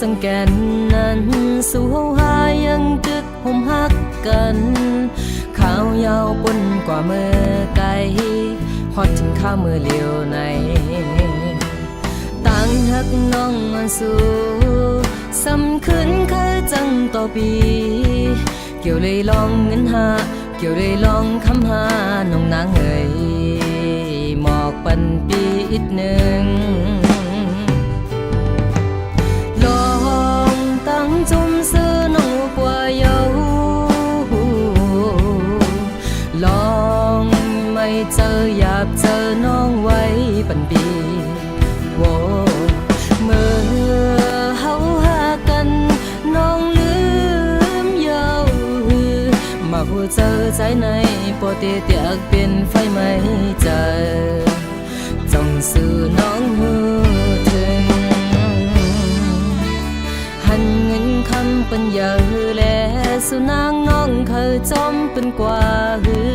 สังแกนนั้นสู่เฮาหายังตึกห่มฮักกันขาวยาวปนกว่ามือไกลฮอดถึงข้ามือเลียวในต่างฮักน้องมันสู่สำคืนเคยจังต่อปีเกี่ยวเลยลองเงินหาเกี่ยวเลยลองคำหาน้องนางเอ๋ยหมอกปันปีอีกหนึ่งลองตั้งจุ่มซื้อน้องกว่าเยาลองไม่เจออยากเจอน้องไว้ปันปีโว้เมื่อเฮาหากันน้องลืมเยามาหัวเจอใจในปอเตเตียกเป็นไฟไม่เจอจงสื่อน้องหูถึงหันเงินคำเป็นยาหือและสุนางน้องเคยจอมเป็นกว่าหือ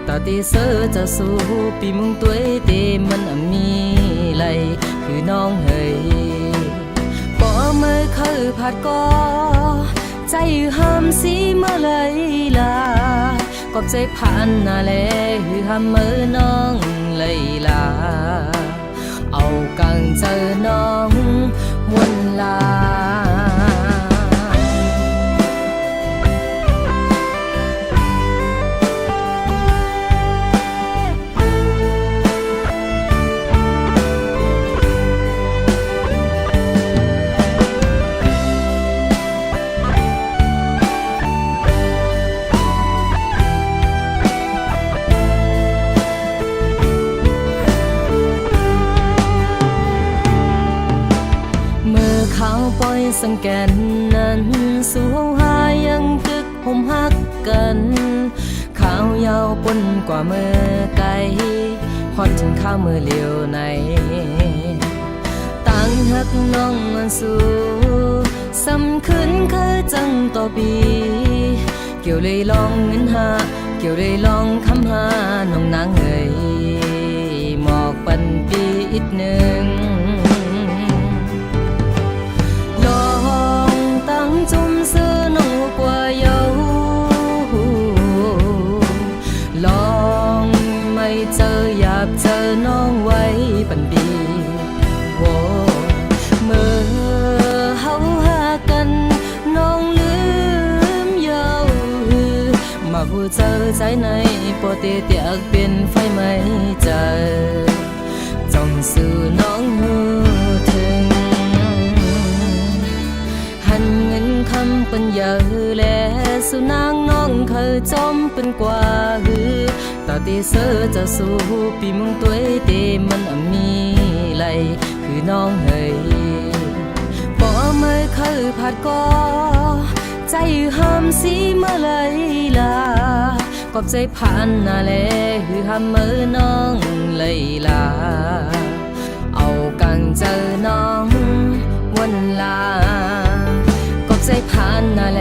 ตาตีเสือจะสู้ปีมุงตัวเตมันมีไหลคือน้องเฮยบ่เมื่อเคยผัดก็ใจห้ามสีเมื่อไรล่ะกอบใจผ่านนาแลคือห้ามเมื่อน้องเลยล่ะเอากังเจอน้องวนลาปล่อยสังแกนนั้นสู่เฮาหายังตึกห่มฮักกันขาวยาวปนกว่ามือไกลฮอดถึงข้ามือเลียวในต่างฮักน้องมันสู่สำคืนเคยจังต่อปีเกี่ยวเลยลองเงินหาเกี่ยวเลยลองคำหาน้องนางเอ๋ยหมอกปันปีอีกหนึ่งจุ่มซื้อน้องกว่าเยาลองไม่เจออยากเจอน้องไว้ปันดีโว้เมื่อเฮาหากันน้องลืมเยามาหัวเจอใจในปอเตเตียกเป็นไฟไม่เจอจงสื่อน้องหูถึงคำเป็นยาหือและสุนางน้องเคยจอมเป็นกว่าหือตาตีเสือจะสู้ปีมุงตัวเตมันมีไหลคือน้องเฮยบ่เมื่อเคยผัดก็ใจห้ามสีเมื่อไรล่ะกอบใจผ่านนาแลคือห้ามเมื่อน้องเลยล่ะเอากังเจอน้องวันลาใจผ่านนาแล